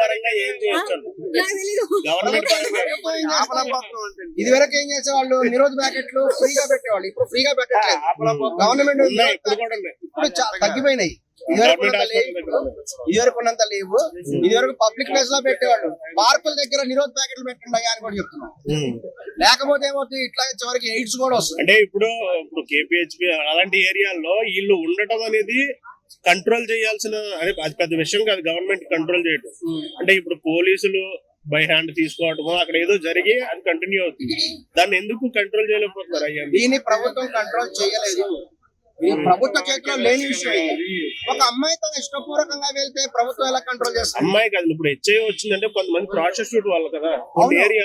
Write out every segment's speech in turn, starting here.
పరంగా ఏం చేయొచ్చు? ఇది వరకు ఏం చేసేవాళ్ళు, నిరోధ ప్యాకెట్లు ఫ్రీగా పెట్టేవాళ్ళు, ఇప్పుడు ఫ్రీగా పెట్టట్లేదు. గవర్నమెంట్ ఇప్పుడు తగ్గిపోయినాయి. ఇదివరకు ఉన్నంత లేవు. ఇదివరకు పబ్లిక్ ప్లేస్ లో పెట్టేవాళ్ళు. పార్కుల దగ్గర నిరోధ ప్యాకెట్లు పెట్టండి అని కూడా చెప్తున్నాం. లేకపోతే ఏమవుతుంది, ఇట్లా చివరికి ఎయిడ్స్ కూడా వస్తుంది. అంటే ఇప్పుడు కేపీహెచ్పి అలాంటి ఏరియాల్లో వీళ్ళు ఉండటం అనేది కంట్రోల్ చేయాల్సిన అది పెద్ద విషయం కాదు. గవర్నమెంట్ కంట్రోల్ చేయడం అంటే ఇప్పుడు పోలీసులు బై హ్యాండ్ తీసుకోవటము అక్కడ ఏదో జరిగి అది కంటిన్యూ అవుతుంది. దాన్ని ఎందుకు కంట్రోల్ చేయలేకపోతున్నారు? అయ్యా, దీన్ని ప్రభుత్వం కంట్రోల్ చేయలేదు. ప్రభుత్వ చేతిలో లేని విషయం. ఒక అమ్మాయి తన ఇష్టపూర్వకంగా వెళ్తే ప్రభుత్వం ఎలా కంట్రోల్ చేస్తుంది? అమ్మాయి కాదు, ఇప్పుడు హెచ్ఐవి వచ్చిందంటే కొంతమంది ప్రాస్టిట్యూట్ వల్ల కదా.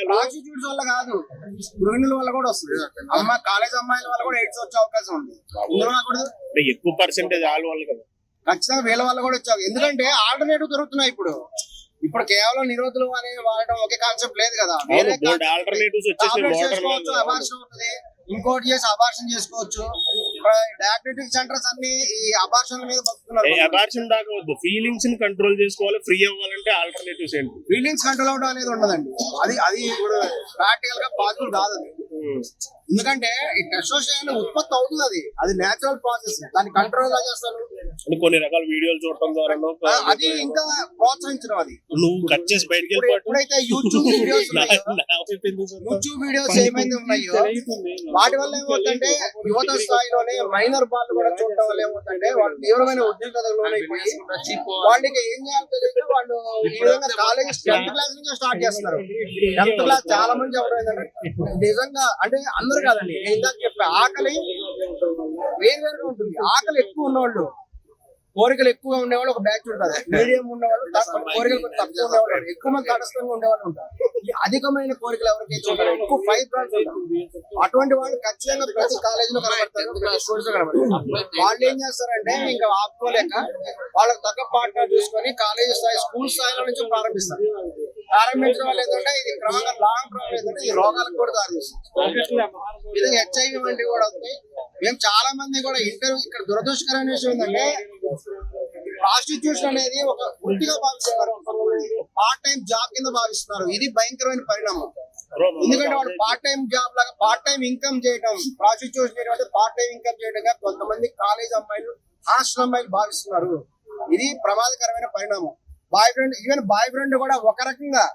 ప్రాస్టిట్యూట్స్ వల్ల కాదు, గృహిణుల వల్ల కూడా వస్తుంది. కాలేజ్ అమ్మాయిల వల్ల కూడా ఎయిడ్స్ వచ్చే అవకాశం ఉంది. ఎక్కువ పర్సెంటేజ్ వాళ్ళ వల్ల కదా, ఖచ్చితంగా వీళ్ళ వల్ల కూడా వచ్చావు. ఎందుకంటే ఆల్టర్నేటివ్ దొరుకుతున్నాయి. ఇప్పుడు కేవలం నిరోధులు అనేది వాడటం ఒకే కాన్సెప్ట్ లేదు కదా. ఆల్టర్నేటివ్స్ చేసుకోవచ్చు, అబార్షన్ అవుతుంది, ఇంకోటి చేసి అబార్షన్ చేసుకోవచ్చు. డయాగ్నోస్టిక్ సెంటర్స్ అన్ని ఈ అబార్షన్ మీద బతుకుతున్నారు. అబార్షన్ దాకా వద్దు, ఫీలింగ్స్ ని కంట్రోల్ చేసుకోవాలి. ఫ్రీ అవ్వాలంటే ఆల్టర్నేటివ్స్ ఏంటి? ఫీలింగ్స్ కంట్రోల్ అవడం అనేది ఉండదండి. అది ఇప్పుడు ప్రాక్టికల్ గా పాసిబుల్ కాదు. ఎందుకంటే ఈ టెస్టోస్టెరాన్ ఉత్పత్తి అవుతుంది. అది నేచురల్ ప్రాసెస్. దాన్ని కంట్రోల్ ఎలా చేస్తారు? కొన్ని రకాల వీడియోలు చూడటం ద్వారా అది ఇంకా ప్రోత్సహించడం. అది నువ్వు కట్ చేసి బయటకి ఎప్పుడైతే యూట్యూబ్ వీడియోస్ ఏమైతే ఉన్నాయో వాటి వల్ల ఏమవుతుందంటే యువత స్థాయిలోనే మైనర్ బాల్ కూడా చూడటం వల్ల ఏమవుతుందంటే వాళ్ళు తీవ్రమైన ఉద్రిక్తతకు లోనైపోయి వాళ్ళకి ఏం చేయాలో తెలియదు. వాళ్ళు ఈ విధంగా కాలేజ్ 10th క్లాస్ నుంచి స్టార్ట్ చేస్తున్నారు. 10th క్లాస్ చాలా మంది ఎవరు నిజంగా అంటే అందరు కాదండి, ఇందాక చెప్పే ఆకలి వేరువేరుగా ఉంటుంది. ఆకలి ఎక్కువ ఉన్నవాళ్ళు, కోరికలు ఎక్కువగా ఉండేవాళ్ళు ఒక బ్యాచ్ ఉంటుంది. మీడియం ఉండేవాళ్ళు, కోరికలు కొంచెం తక్కువ ఉండేవాళ్ళు, ఎక్కువ మంది తటస్థంగా ఉండేవాళ్ళు ఉంటారు. అధికమైన కోరికలు ఎవరికైతే ఉంటారో, ఎక్కువ ఫైబ్రాయిడ్స్ ఉంటారు, అటువంటి వాళ్ళు ఖచ్చితంగా ప్రతి కాలేజీలో కనబడతారు, ప్రతి స్కూల్స్ లో కనబడతారు. వాళ్ళు ఏం చేస్తారంటే ఇంకా ఆపుకోలేక వాళ్ళకి తగ్గ పార్ట్నర్ చూసుకొని కాలేజీ స్థాయి, స్కూల్ స్థాయిలో నుంచి ప్రారంభిస్తారు. ప్రారంభించడం వల్ల ఏంటంటే ఇది క్రమంగా లాంగ్ టర్మ్ ఏంటంటే ఈ రోగాలకు కూడా దారితీస్తుంది. ఇది హెచ్ఐవి వంటివి కూడా వస్తాయి. మేము చాలా మంది కూడా ఇక్కడ దురదృష్టకరమైన విషయం ఏంటంటే ప్రాస్టిట్యూషన్ అనేది ఒక వృత్తిగా భావిస్తున్నారు, పార్ట్ టైం జాబ్ కింద భావిస్తున్నారు. ఇది భయంకరమైన పరిణామం. ఎందుకంటే వాళ్ళు పార్ట్ టైం జాబ్ లాగా పార్ట్ టైం ఇన్కమ్ చేయడం, ప్రాస్టిట్యూషన్ చేయడం అంటే పార్ట్ టైం ఇన్కమ్ చేయడంగా కొంతమంది కాలేజ్ అమ్మాయిలు, హాస్టల్ అమ్మాయిలు భావిస్తున్నారు. ఇది ప్రమాదకరమైన పరిణామం. ఈవెన్ బాయ్ ఫ్రెండ్ కూడా ఒక రకంగా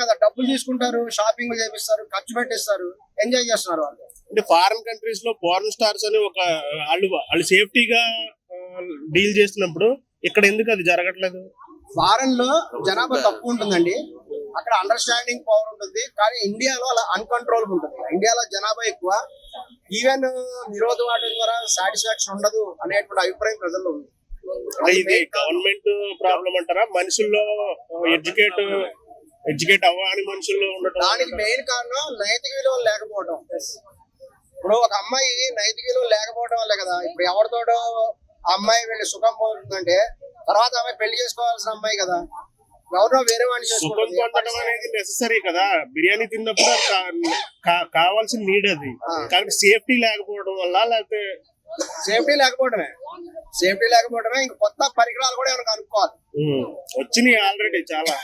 కదా, డబ్బులు తీసుకుంటారు, షాపింగ్ చేపిస్తారు, ఖర్చు పెట్టిస్తారు, ఎంజాయ్ చేస్తున్నారు వాళ్ళు. అంటే ఫారిన్ కంట్రీస్ లో ఫారెన్ స్టార్స్ అని ఒక వాళ్ళు సేఫ్టీగా డీల్ చేస్తున్నప్పుడు ఇక్కడ ఎందుకు అది జరగట్లేదు? ఫారెన్ లో జనాభా తక్కువ ఉంటుందండి, అక్కడ అండర్స్టాండింగ్ పవర్ ఉంటుంది. కానీ ఇండియాలో అలా అన్కంట్రోల్ ఉంటుంది. ఇండియాలో జనాభా ఎక్కువ, ఈవెన్ నిరోధ వాటి ద్వారా సాటిస్ఫాక్షన్ ఉండదు అనేటువంటి అభిప్రాయం ప్రజల్లో ఉంది. ఇది గవర్నమెంట్ ప్రాబ్లం అంటారా? మనుషుల్లో ఎడ్యుకేట్ అవ్వని మనుషుల్లో ఉండటం? దానికి మెయిన్ కారణం నైతిక విలువలు లేకపోవడం. ఇప్పుడు ఒక అమ్మాయి నైతిక విలువలు లేకపోవడం వల్లే కదా ఇప్పుడు ఎవరితోటో అమ్మాయి వెళ్ళి సుఖం పోతుందంటే తర్వాత అమ్మాయి పెళ్లి చేసుకోవాల్సిన అమ్మాయి కదా, ఎవరినో వేరే వాడిని పొందడం అనేది నెససరీ కదా. బిర్యానీ తిన్నప్పుడు కావాల్సిన నీడ్ అది. కాబట్టి సేఫ్టీ లేకపోవడం వల్ల, లేకపోతే సేఫ్టీ లేకపోవడమే ఇంక కొత్త పరికరాలు కూడా ఏమైనా కనుక్కోవాలి. వచ్చినాయి ఆల్రెడీ చాలా.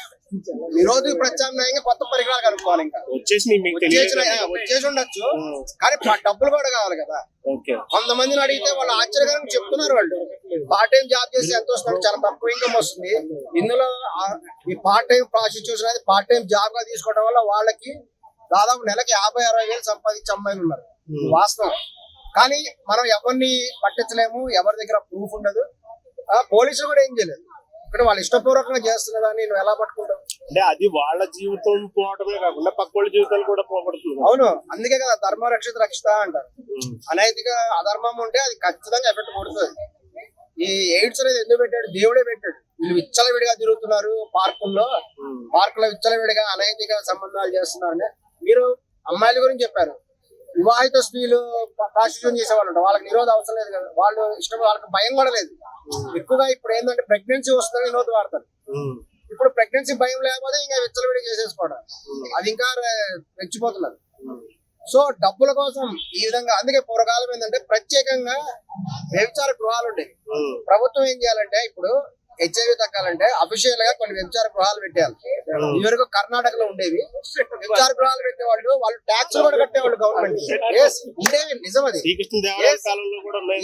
నిరోధక ప్రత్యామ్నాయంగా కొత్త పరికరాలు కనుక్కోవాలి. ఇంకా వచ్చేసి ఉండొచ్చు, కానీ డబ్బులు కూడా కావాలి కదా. కొంతమందిని అడిగితే వాళ్ళు ఆశ్చర్యకరంగా చెప్తున్నారు. వాళ్ళు పార్ట్ టైం జాబ్ చేసి ఎంత వస్తుంది, చాలా తక్కువ ఇన్కమ్ వస్తుంది. ఇందులో ఈ పార్ట్ టైం ప్రాస్టిట్యూషన్ అనేది పార్ట్ టైం జాబ్ గా తీసుకోవడం వల్ల వాళ్ళకి దాదాపు నెలకి 50-60 వేలు సంపాదించే అమ్మాయిలు ఉన్నారు. వాస్తవం. కానీ మనం ఎవరిని పట్టించలేము, ఎవరి దగ్గర ప్రూఫ్ ఉండదు. పోలీసులు కూడా ఏం చేయలేదు. ఇక్కడ వాళ్ళు ఇష్టపూర్వకంగా చేస్తున్నదాన్ని నువ్వు ఎలా పట్టుకుంటావు? అంటే అది వాళ్ళ జీవితం పోవడమే కాకుండా పక్క వాళ్ళ జీవితాలు కూడా పోగొడుతుంది. అవును, అందుకే కదా ధర్మ రక్షిత రక్షిత అంటారు. అనైతిక అధర్మం ఉంటే అది ఖచ్చితంగా ఎఫెక్ట్ పడుతుంది. ఈ ఎయిడ్స్ అనేది ఎందుకు పెట్టాడు? దేవుడే పెట్టాడు. వీళ్ళు విచ్చలవిడిగా తిరుగుతున్నారు పార్కులో విచ్చలవిడిగా అనైతిక సంబంధాలు చేస్తున్నారు. అంటే మీరు అమ్మాయిల గురించి చెప్పారు, వివాహిత స్త్రీలు ప్రాస్టిట్యూషన్ చేసేవాళ్ళు ఉంటారు, వాళ్ళకి నిరోధ అవసరం లేదు కదా. వాళ్ళు ఇష్టం, వాళ్ళకి భయం కూడా లేదు. ఎక్కువగా ఇప్పుడు ఏంటంటే ప్రెగ్నెన్సీ వస్తుందని నిరోధ వాడతారు. ఇప్పుడు ప్రెగ్నెన్సీ భయం లేకపోతే ఇంకా విచ్చలవిడి చేసేసుకోవడం, అది ఇంకా రెచ్చిపోతున్నారు. సో డబ్బుల కోసం ఈ విధంగా, అందుకే పూర్వకాలం ఏంటంటే ప్రత్యేకంగా వ్యభిచార గృహాలు ఉండేవి. ప్రభుత్వం ఏం చేయాలంటే ఇప్పుడు హెచ్ఐవి తగ్గాలంటే అఫీషియల్ గా కొన్ని వ్యభిచార గృహాలు పెట్టేయాలి. ఇవరకు కర్ణాటకలో ఉండేవి వ్యభిచార గృహాలు పెట్టేవాళ్ళు, వాళ్ళు ట్యాక్స్ కూడా కట్టేవాళ్ళు గవర్నమెంట్. ఉండేవి, నిజం అది. శ్రీకృష్ణదేవరాయల కాలంలో కూడా ఉన్నాయి.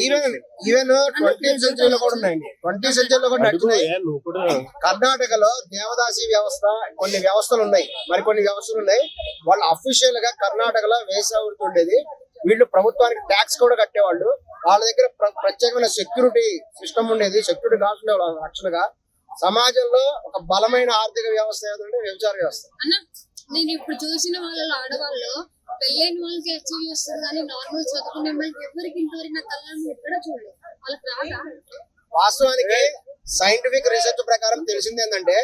ఈవెన్ 20th సెంచరీలో కూడా ఉన్నాయండి. 20th సెంచరీలో కూడా నడిచినాయి. నువ్వు కూడా కర్ణాటకలో దేవదాసి వ్యవస్థ, కొన్ని వ్యవస్థలు ఉన్నాయి, మరి కొన్ని వ్యవస్థలు ఉన్నాయి. వాళ్ళు అఫీషియల్ గా కర్ణాటకలో వేసావృత్తి ఉండేది. వీళ్ళు ప్రభుత్వానికి ట్యాక్స్ కూడా కట్టేవాళ్ళు. వాళ్ళ దగ్గర ప్రత్యేకమైన సెక్యూరిటీ సిస్టమ్ ఉండేది. సెక్యూరిటీ గార్డ్స్ ఉండేవాళ్ళు. రక్షణగా సమాజంలో ఒక బలమైన ఆర్థిక వ్యవస్థ ఏదంటే వ్యభిచార వ్యవస్థ. అన్న నేను ఇప్పుడు చూసిన వాళ్ళలో ఆడవాళ్ళు పెళ్ళైన వాళ్ళకి హెచ్ఐవి వస్తుంది కానీ నార్మల్ చదువుకునే వాళ్ళకి ఎవరికి ఇంతవరకు నా కళ్ళని ఎక్కడ చూడలేదు. వాళ్ళకి రాదా? వాస్తవానికి సైంటిఫిక్ రీసెర్చ్ ప్రకారం తెలిసింది ఏంటంటే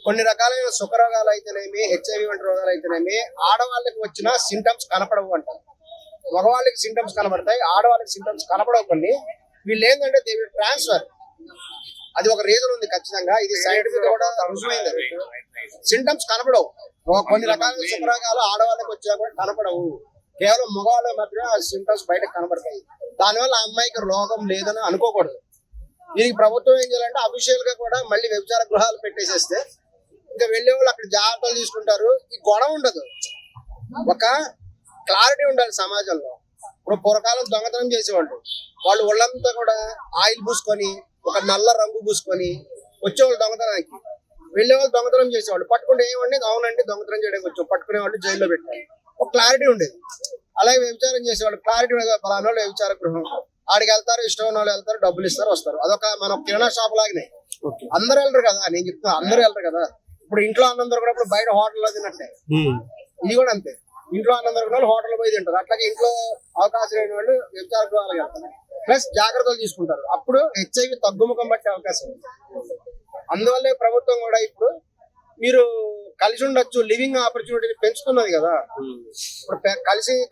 కొన్ని రకాలైన సుఖరోగాలు అయితేనేమి, హెచ్ఐవి వంటి రోగాలు అయితేనేమి ఆడవాళ్ళకి వచ్చిన సింటమ్స్ కనపడవు అంట. మగవాళ్ళకి సింటమ్స్ కనబడతాయి, ఆడవాళ్ళకి సింటమ్స్ కనపడవు. కొన్ని వీళ్ళు ఏంటంటే దే విల్ ట్రాన్స్ఫర్. అది ఒక రీజన్ ఉంది ఖచ్చితంగా, ఇది సైంటిఫిక్ కూడా రుజువైంది. సింటమ్స్ కనపడవు. కొన్ని రకాల సుఖరోగాలు ఆడవాళ్ళకి వచ్చినా కూడా కనపడవు. కేవలం మగవాళ్ళకి మాత్రమే ఆ సింటమ్స్ బయటకు కనబడతాయి. దానివల్ల ఆ అమ్మాయికి రోగం లేదని అనుకోకూడదు. దీనికి ప్రభుత్వం ఏం చేయాలంటే అఫీషియల్ గా కూడా మళ్ళీ వ్యభిచార గృహాలు పెట్టేసేస్తే ఇంకా వెళ్ళే వాళ్ళు అక్కడ జాగ్రత్తలు తీసుకుంటారు. ఈ గొడవ ఉండదు. ఒక క్లారిటీ ఉండాలి సమాజంలో. ఇప్పుడు పూర్వకాలం దొంగతనం చేసేవాళ్ళు, వాళ్ళు ఒళ్ళంతా కూడా ఆయిల్ పూసుకొని ఒక నల్ల రంగు పూసుకొని వచ్చేవాళ్ళు దొంగతనానికి. వెళ్ళేవాళ్ళు దొంగతనం చేసేవాళ్ళు. పట్టుకుంటే ఏమండి, అవునండి దొంగతనం చేయడానికి వచ్చాం, పట్టుకునే వాళ్ళు జైల్లో పెట్టారు. ఒక క్లారిటీ ఉండేది. అలాగే వ్యభిచారం చేసేవాళ్ళు క్లారిటీ ఉండేది. ఫలానా వాళ్ళు వ్యభిచార గృహం, ఆడికి వెళ్తారు, ఇష్టం ఉన్న వాళ్ళు వెళ్తారు, డబ్బులు ఇస్తారు, వస్తారు. అదొక మన కిరాణా షాప్ లాగానే. అందరు వెళ్ళరు కదా, నేను చెప్తున్నా, అందరూ వెళ్ళరు కదా. ఇప్పుడు ఇంట్లో అన్నందరూ కూడా ఇప్పుడు బయట హోటల్లో తిన్నట్టే. ఇది కూడా అంతే. ఇంట్లో అన్నందరూ కూడా హోటల్ పోయి తింటారు. అట్లాగే ఇంట్లో అవకాశం లేని వాళ్ళు వ్యభిచార గృహాలకు వెళ్తారు. ప్లస్ జాగ్రత్తలు తీసుకుంటారు. అప్పుడు హెచ్ఐవి తగ్గుముఖం పట్టే అవకాశం ఉంది. అందువల్లే ప్రభుత్వం కూడా ఇప్పుడు మీరు కలిసి ఉండొచ్చు, లివింగ్ ఆపర్చునిటీని పెంచుతున్నది కదా. ఇప్పుడు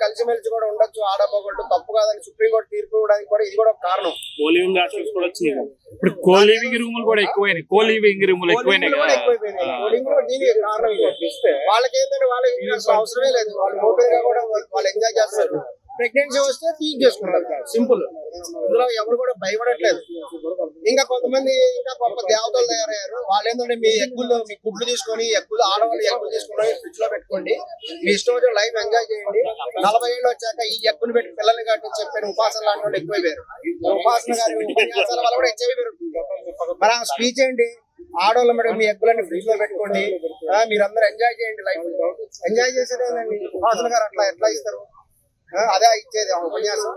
కలిసిమెలిసి కూడా ఉండొచ్చు ఆడమగళ్ళు, తప్పు కాదని సుప్రీంకోర్టు తీర్పు ఇవ్వడానికి కూడా ఇది కూడా ఒక కారణం. కోలివింగ్ హాస్టల్స్ కూడా వచ్చినాయి. ఇప్పుడు కోలివింగ్ రూములు కూడా ఎక్కువైనాయి. కోలివింగ్ రూములు ఎక్కువైనాయి కదా. కారణం వాళ్ళకి ఏంటంటే వాళ్ళకి అవసరమే లేదు. వాళ్ళు ఓపెన్ గా కూడా వాళ్ళు ఎంజాయ్ చేస్తారు. ప్రెగ్నెన్సీ వస్తే తీసి చేసుకుంటారు, సింపుల్. ఇందులో ఎవరు కూడా భయపడట్లేదు. ఇంకా కొంతమంది ఇంకా గొప్ప దేవతలు తయారయ్యారు. వాళ్ళు ఏంటంటే మీ గుడ్లు తీసుకొని ఆడవాళ్ళు ఎగ్గులు తీసుకుని ఫ్రిడ్జ్ లో పెట్టుకోండి, మీ ఇష్టం వచ్చి లైఫ్ ఎంజాయ్ చేయండి. 40 ఏళ్ళు వచ్చాక ఈ ఎగ్గులు పెట్టి పిల్లల్ని కట్టి చెప్పిన ఉపాసన లాంటి వాళ్ళు ఎక్కువైపోయారు. ఉపాసన గారి ఉపన్యాసాల వల్ల కూడా హెచ్ఐవి పెరుగుతుంది. మరి ఆ స్పీచ్ ఏంటి, ఆడవాళ్ళ మేడం మీ ఎగ్గులన్నీ ఫ్రిడ్జ్ లో పెట్టుకోండి, మీరందరూ ఎంజాయ్ చేయండి లైఫ్. ఎంజాయ్ చేసేది ఏంటండి, ఉపాసన గారు అట్లా ఎట్లా ఇస్తారు? అదే ఇచ్చేది ఉపన్యాసం.